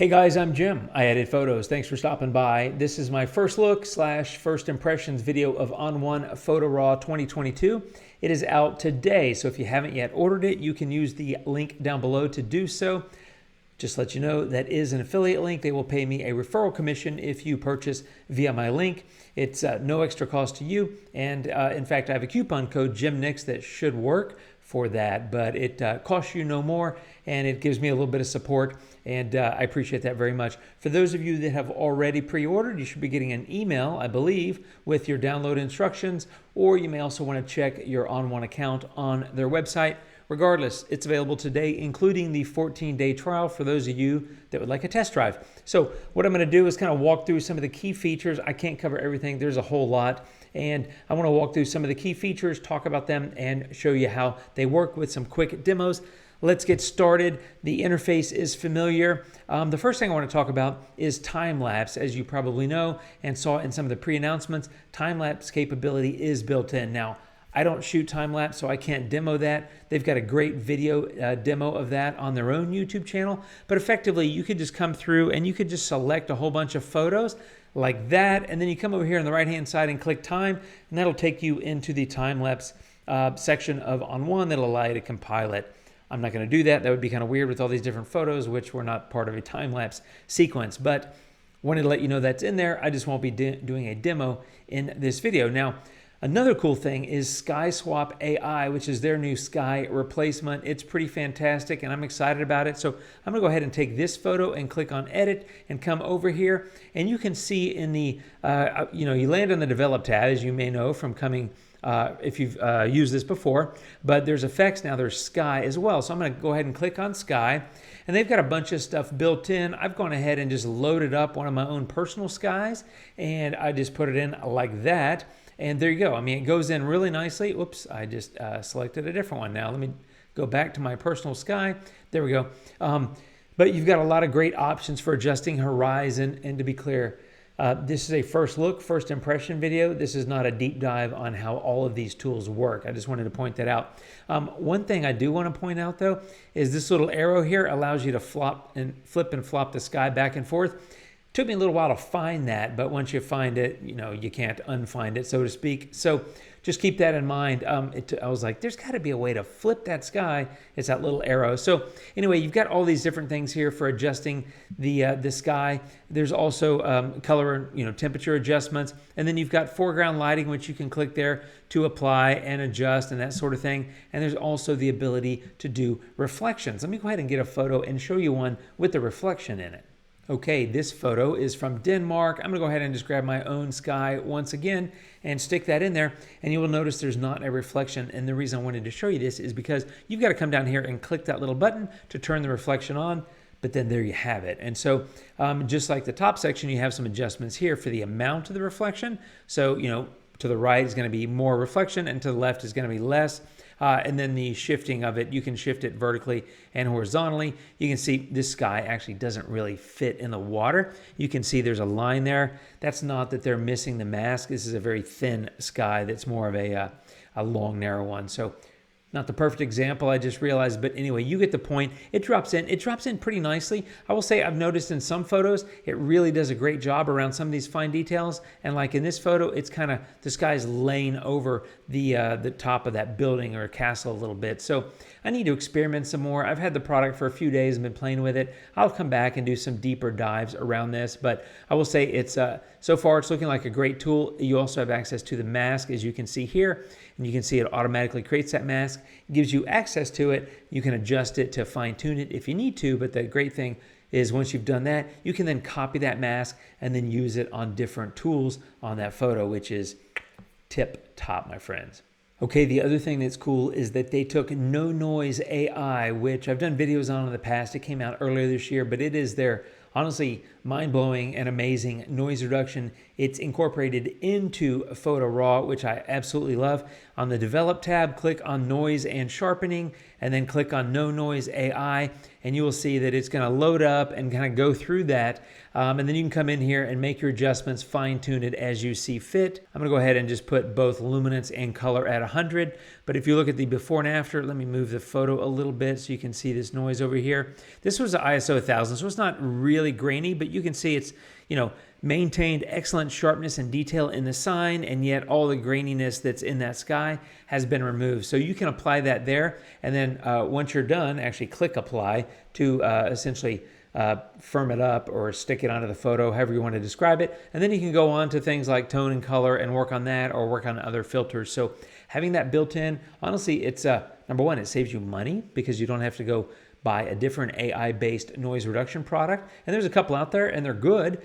Hey guys, I'm Jim. I edit photos. Thanks for stopping by. This is my first look slash first impressions video of On1 Photo Raw 2022. It is out today, so if you haven't yet ordered it, you can use the link down below to do so. Just let you know that is an affiliate link. They will pay me a referral commission if you purchase via my link. It's no extra cost to you, and in fact, I have a coupon code JimNix that should work for that, but it costs you no more, and it gives me a little bit of support, and I appreciate that very much. For those of you that have already pre-ordered, you should be getting an email, I believe, with your download instructions, or you may also want to check your On1 account on their website. Regardless, it's available today, including the 14-day trial for those of you that would like a test drive. So what I'm going to do is kind of walk through some of the key features. I can't cover everything. There's a whole lot. And I want to walk through some of the key features, talk about them, and show you how they work with some quick demos. Let's get started. The interface is familiar. The first thing I want to talk about is time-lapse. As you probably know and saw in some of the pre-announcements, time-lapse capability is built in. Now, I don't shoot time-lapse, so I can't demo that. They've got a great video demo of that on their own YouTube channel. But effectively, you could just come through and you could just select a whole bunch of photos like that, and then you come over here on the right-hand side and click time, and that'll take you into the time-lapse section of On1 that'll allow you to compile it. I'm not going to do that. That would be kind of weird with all these different photos, which were not part of a time-lapse sequence. But wanted to let you know that's in there. I just won't be doing a demo in this video. Now, another cool thing is SkySwap AI, which is their new sky replacement. It's pretty fantastic, and I'm excited about it. So I'm going to go ahead and take this photo and click on Edit and come over here. And you can see in the, you land on the Develop tab, as you may know from coming, if you've used this before. But there's effects now. There's sky as well. So I'm going to go ahead and click on sky. And they've got a bunch of stuff built in. I've gone ahead and just loaded up one of my own personal skies, and I just put it in like that. And there you go. I mean, it goes in really nicely. Oops, I just selected a different one now. Let me go back to my personal sky. There we go. But you've got a lot of great options for adjusting horizon. And to be clear, this is a first look, first impression video. This is not a deep dive on how all of these tools work. I just wanted to point that out. One thing I do want to point out, though, is this little arrow here allows you to flip and flop the sky back and forth. Took me a little while to find that, but once you find it, you can't unfind it, so to speak. So just keep that in mind. I was like, there's got to be a way to flip that sky. It's that little arrow. So anyway, you've got all these different things here for adjusting the sky. There's also color, temperature adjustments, and then you've got foreground lighting, which you can click there to apply and adjust and that sort of thing. And there's also the ability to do reflections. Let me go ahead and get a photo and show you one with the reflection in it. Okay, this photo is from Denmark. I'm going to go ahead and just grab my own sky once again and stick that in there. And you will notice there's not a reflection. And the reason I wanted to show you this is because you've got to come down here and click that little button to turn the reflection on. But then there you have it. And so just like the top section, you have some adjustments here for the amount of the reflection. So, to the right is going to be more reflection and to the left is going to be less. And then the shifting of it, you can shift it vertically and horizontally. You can see this sky actually doesn't really fit in the water. You can see there's a line there. That's not that they're missing the mask. This is a very thin sky that's more of a long, narrow one. So not the perfect example, I just realized, but anyway, you get the point. It drops in. It drops in pretty nicely. I will say I've noticed in some photos, it really does a great job around some of these fine details. And like in this photo, it's kind of, the sky's laying over the top of that building or castle a little bit. So I need to experiment some more. I've had the product for a few days and been playing with it. I'll come back and do some deeper dives around this, but I will say it's so far it's looking like a great tool. You also have access to the mask, as you can see here, and you can see it automatically creates that mask. It gives you access to it. You can adjust it to fine tune it if you need to, but the great thing is once you've done that, you can then copy that mask and then use it on different tools on that photo, which is tip top, my friends. Okay, the other thing that's cool is that they took No Noise AI, which I've done videos on in the past. It came out earlier this year, but it is their honestly mind-blowing and amazing noise reduction it's incorporated into Photo Raw, which I absolutely love. On the Develop tab, click on Noise and Sharpening, and then click on No Noise AI, and you will see that it's going to load up and kind of go through that. And then you can come in here and make your adjustments, fine-tune it as you see fit. I'm going to go ahead and just put both luminance and color at 100. But if you look at the before and after, let me move the photo a little bit so you can see this noise over here. This was an ISO 1000, so it's not really grainy, but you can see it's, maintained excellent sharpness and detail in the sign, and yet all the graininess that's in that sky has been removed. So you can apply that there, and then once you're done, actually click apply to essentially firm it up or stick it onto the photo, however you want to describe it. And then you can go on to things like tone and color and work on that, or work on other filters. So having that built in, honestly, it's number one, it saves you money because you don't have to go buy a different AI-based noise reduction product. And there's a couple out there and they're good.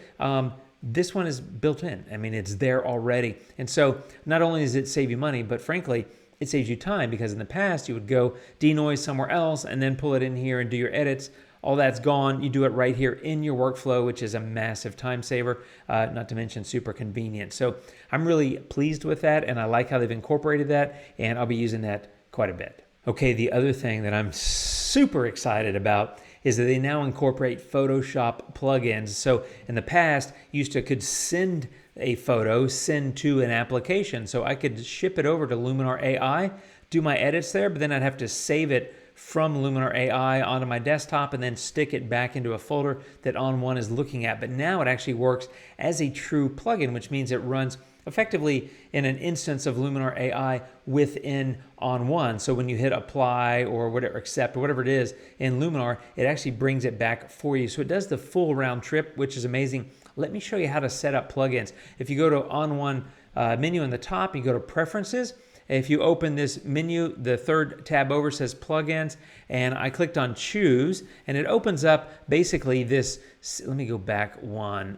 This one is built in. I mean, it's there already. And so not only does it save you money, but frankly, it saves you time, because in the past you would go denoise somewhere else and then pull it in here and do your edits. All that's gone. You do it right here in your workflow, which is a massive time saver, not to mention super convenient. So I'm really pleased with that, and I like how they've incorporated that, and I'll be using that quite a bit. Okay, the other thing that I'm super excited about is that they now incorporate Photoshop plugins. So in the past, you could send a photo, send to an application. So I could ship it over to Luminar AI, do my edits there, but then I'd have to save it from Luminar AI onto my desktop and then stick it back into a folder that On1 is looking at. But now it actually works as a true plugin, which means it runs effectively in an instance of Luminar AI within On1. So when you hit apply or whatever, accept or whatever it is in Luminar, it actually brings it back for you. So it does the full round trip, which is amazing. Let me show you how to set up plugins. If you go to On1 menu in the top, you go to Preferences. If you open this menu, the third tab over says Plugins, and I clicked on Choose, and it opens up basically this. Let me go back one.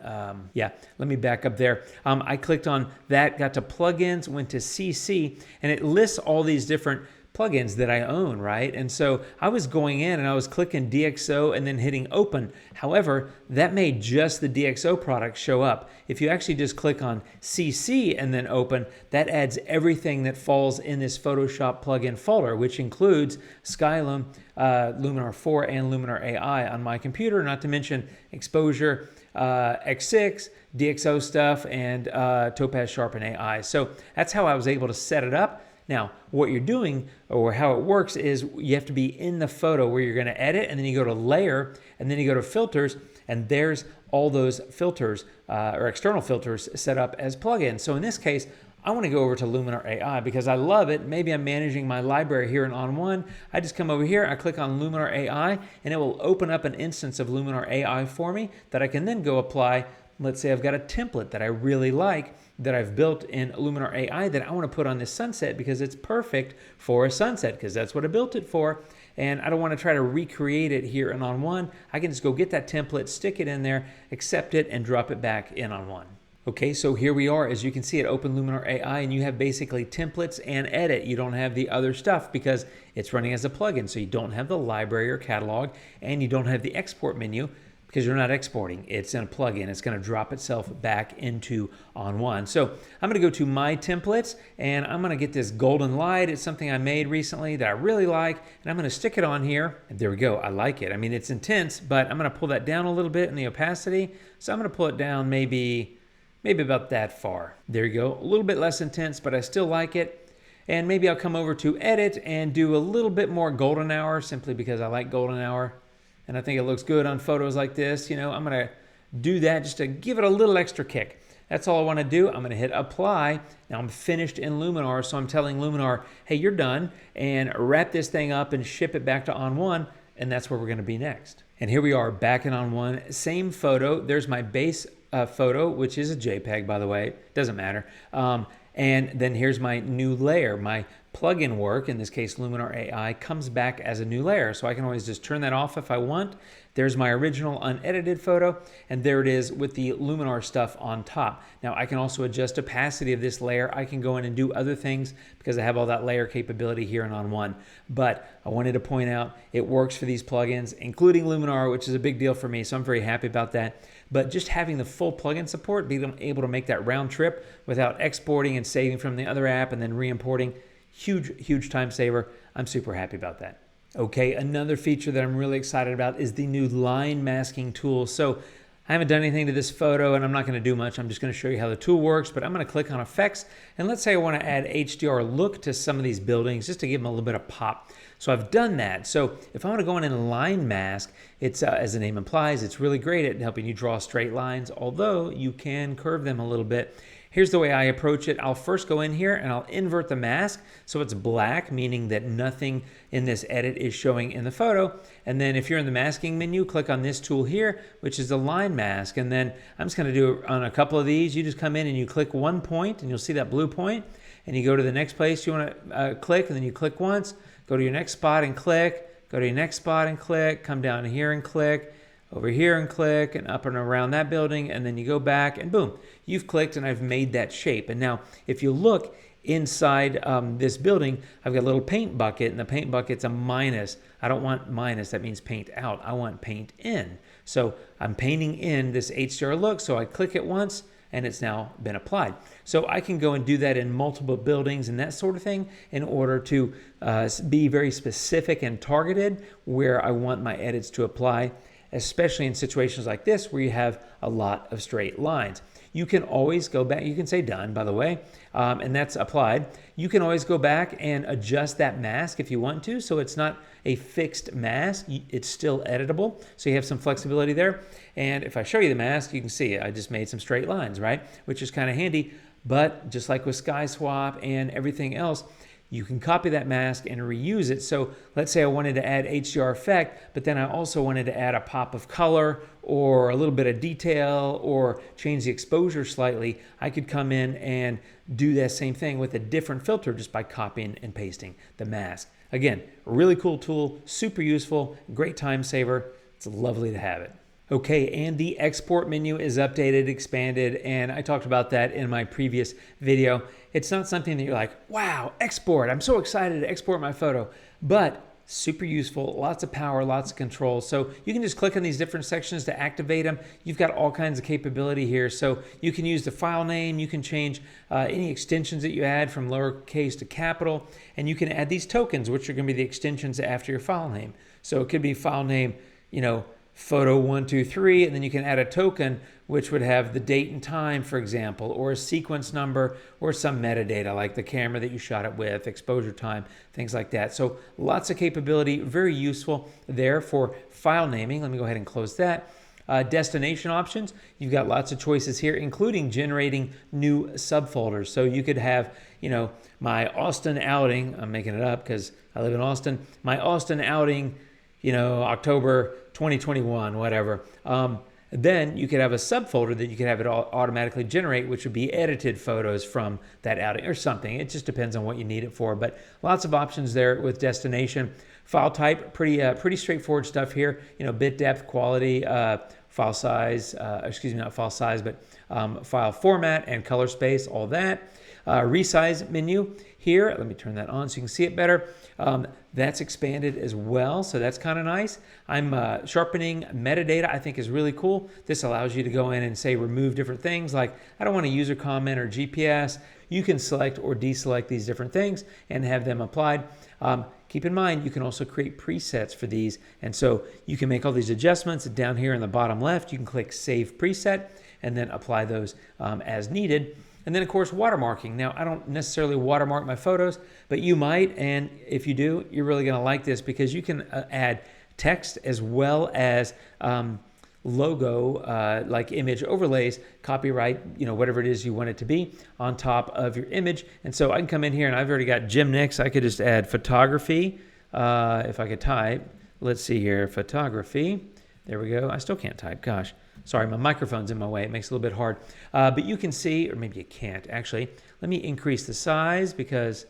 Let me back up there. I clicked on that, got to Plugins, went to CC, and it lists all these different plugins that I own, right? And so I was going in and I was clicking DxO and then hitting open. However, that made just the DxO product show up. If you actually just click on CC and then open, that adds everything that falls in this Photoshop plugin folder, which includes Skylum, Luminar 4, and Luminar AI on my computer, not to mention Exposure, X6, DxO stuff, and Topaz Sharpen AI. So that's how I was able to set it up. Now, what you're doing, or how it works, is you have to be in the photo where you're going to edit, and then you go to Layer, and then you go to Filters, and there's all those filters or external filters set up as plugins. So in this case, I want to go over to Luminar AI because I love it. Maybe I'm managing my library here in On1. I just come over here, I click on Luminar AI, and it will open up an instance of Luminar AI for me that I can then go apply. Let's say I've got a template that I really like that I've built in Luminar AI that I want to put on this sunset because it's perfect for a sunset, because that's what I built it for. And I don't want to try to recreate it here in On1. I can just go get that template, stick it in there, accept it, and drop it back in On1. Okay, so here we are. As you can see, it opened Luminar AI, and you have basically templates and edit. You don't have the other stuff because it's running as a plugin. So you don't have the library or catalog, and you don't have the export menu because you're not exporting. It's in a plugin. It's going to drop itself back into On1. So I'm going to go to My Templates, and I'm going to get this golden light. It's something I made recently that I really like, and I'm going to stick it on here. And there we go. I like it. I mean, it's intense, but I'm going to pull that down a little bit in the opacity. So I'm going to pull it down maybe about that far. There you go. A little bit less intense, but I still like it. And maybe I'll come over to Edit and do a little bit more golden hour, simply because I like golden hour. And I think it looks good on photos like this. I'm going to do that just to give it a little extra kick. That's all I want to do. I'm going to hit apply. Now I'm finished in Luminar, so I'm telling Luminar, hey, you're done, and wrap this thing up and ship it back to On1, and that's where we're going to be next. And here we are back in On1, same photo. There's my base photo, which is a JPEG, by the way. Doesn't matter. And then here's my new layer. My plugin work, in this case Luminar AI, comes back as a new layer. So I can always just turn that off if I want. There's my original unedited photo, and there it is with the Luminar stuff on top. Now I can also adjust opacity of this layer. I can go in and do other things because I have all that layer capability here in On1. But I wanted to point out it works for these plugins, including Luminar, which is a big deal for me, so I'm very happy about that. But just having the full plugin support, being able to make that round trip without exporting and saving from the other app and then re-importing, huge time saver. I'm super happy about that. Okay, another feature that I'm really excited about is the new line masking tool. So I haven't done anything to this photo and I'm not going to do much. I'm just going to show you how the tool works, but I'm going to click on effects, and let's say I want to add HDR look to some of these buildings just to give them a little bit of pop. So I've done that. So if I want to go in and line mask, it's as the name implies, it's really great at helping you draw straight lines, although you can curve them a little bit. Here's the way I approach it. I'll first go in here and I'll invert the mask so it's black, meaning that nothing in this edit is showing in the photo. And then if you're in the masking menu, click on this tool here, which is the line mask. And then I'm just going to do it on a couple of these. You just come in and you click one point and you'll see that blue point, and you go to the next place you want to click, and then you click once, go to your next spot and click, go to your next spot and click, come down here and click, over here and click, and up and around that building, and then you go back and boom, you've clicked and I've made that shape. And now if you look inside this building, I've got a little paint bucket, and the paint bucket's a minus. I don't want minus, that means paint out. I want paint in. So I'm painting in this HDR look, so I click it once and it's now been applied. So I can go and do that in multiple buildings and that sort of thing in order to be very specific and targeted where I want my edits to apply, especially in situations like this where you have a lot of straight lines. You can always go back, you can say done, by the way, and that's applied. You can always go back and adjust that mask if you want to, so it's not a fixed mask, it's still editable, so you have some flexibility there. And if I show you the mask, you can see I just made some straight lines, right? Which is kind of handy, but just like with Sky Swap and everything else, you can copy that mask and reuse it. So let's say I wanted to add HDR effect, but then I also wanted to add a pop of color or a little bit of detail or change the exposure slightly. I could come in and do that same thing with a different filter just by copying and pasting the mask. Again, a really cool tool, super useful, great time saver. It's lovely to have it. Okay, and the export menu is updated, expanded, and I talked about that in my previous video. It's not something that you're like, wow, export, I'm so excited to export my photo, but super useful, lots of power, lots of control. So you can just click on these different sections to activate them. You've got all kinds of capability here. So you can use the file name, you can change any extensions that you add from lowercase to capital, and you can add these tokens, which are gonna be the extensions after your file name. So it could be file name, photo123, and then you can add a token which would have the date and time, for example, or a sequence number, or some metadata like the camera that you shot it with, exposure time, things like that. So lots of capability, very useful there for file naming. Let me go ahead and close that. Destination options, you've got lots of choices here, including generating new subfolders. So you could have, my Austin outing, I'm making it up because I live in Austin, my Austin outing, October 2021, whatever. Then you could have a subfolder that you could have it automatically generate, which would be edited photos from that outing or something. It just depends on what you need it for, but lots of options there with destination. File type, pretty straightforward stuff here. Bit depth, quality, file size, not file size, but file format and color space, all that. Resize menu here, let me turn that on so you can see it better. That's expanded as well, so that's kind of nice. I'm sharpening metadata, I think is really cool. This allows you to go in and say remove different things, like I don't want a user comment or GPS. You can select or deselect these different things and have them applied. Keep in mind, you can also create presets for these, and so you can make all these adjustments. Down here in the bottom left, you can click Save Preset and then apply those as needed. And then, of course, watermarking. Now, I don't necessarily watermark my photos, but you might, and if you do, you're really going to like this because you can add text as well as logo, like image overlays, copyright, whatever it is you want it to be on top of your image. And so I can come in here and I've already got Jim Nix. I could just add photography. If I could type, let's see here, photography. There we go. I still can't type, gosh. Sorry, my microphone's in my way. It makes it a little bit hard. But you can see, or maybe you can't actually. Let me increase the size because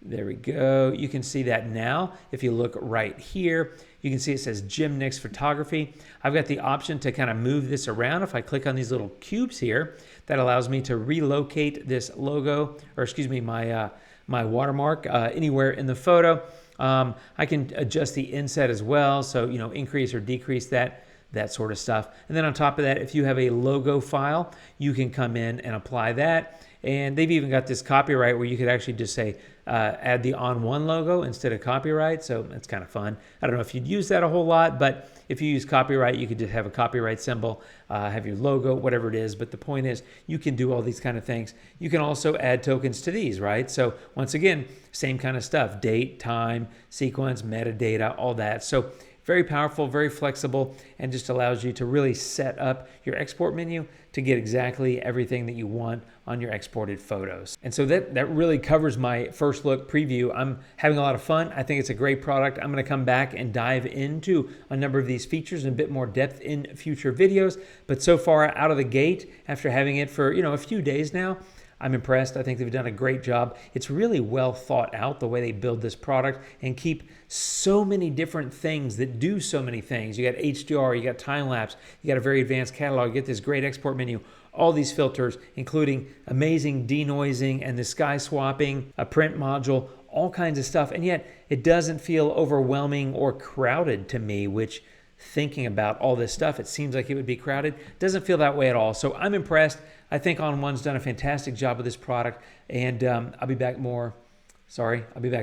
There we go. You can see that now. If you look right here, you can see it says Jim Nix Photography. I've got the option to kind of move this around. If I click on these little cubes here, that allows me to relocate this logo, or excuse me, my watermark anywhere in the photo. I can adjust the inset as well, so increase or decrease that sort of stuff. And then on top of that, if you have a logo file, you can come in and apply that. And they've even got this copyright where you could actually just say add the On1 logo instead of copyright. So that's kind of fun. I don't know if you'd use that a whole lot, but if you use copyright, you could just have a copyright symbol, have your logo, whatever it is. But the point is, you can do all these kind of things. You can also add tokens to these, right? So once again, same kind of stuff: date, time, sequence, metadata, all that. So very powerful, very flexible, and just allows you to really set up your export menu to get exactly everything that you want on your exported photos. And so that really covers my first look preview. I'm having a lot of fun. I think it's a great product. I'm going to come back and dive into a number of these features in a bit more depth in future videos. But so far out of the gate, after having it for a few days now, I'm impressed. I think they've done a great job. It's really well thought out, the way they build this product and keep so many different things that do so many things. You got HDR, you got time-lapse, you got a very advanced catalog, you get this great export menu, all these filters, including amazing denoising and the sky swapping, a print module, all kinds of stuff. And yet it doesn't feel overwhelming or crowded to me, which, thinking about all this stuff, it seems like it would be crowded. Doesn't feel that way at all. So I'm impressed. I think On1's done a fantastic job with this product, and I'll be back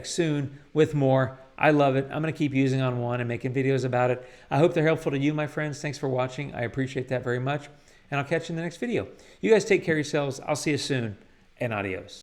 soon with more. I love it. I'm going to keep using On1 and making videos about it. I hope they're helpful to you, my friends. Thanks for watching. I appreciate that very much, and I'll catch you in the next video. You guys take care of yourselves. I'll see you soon, and adios.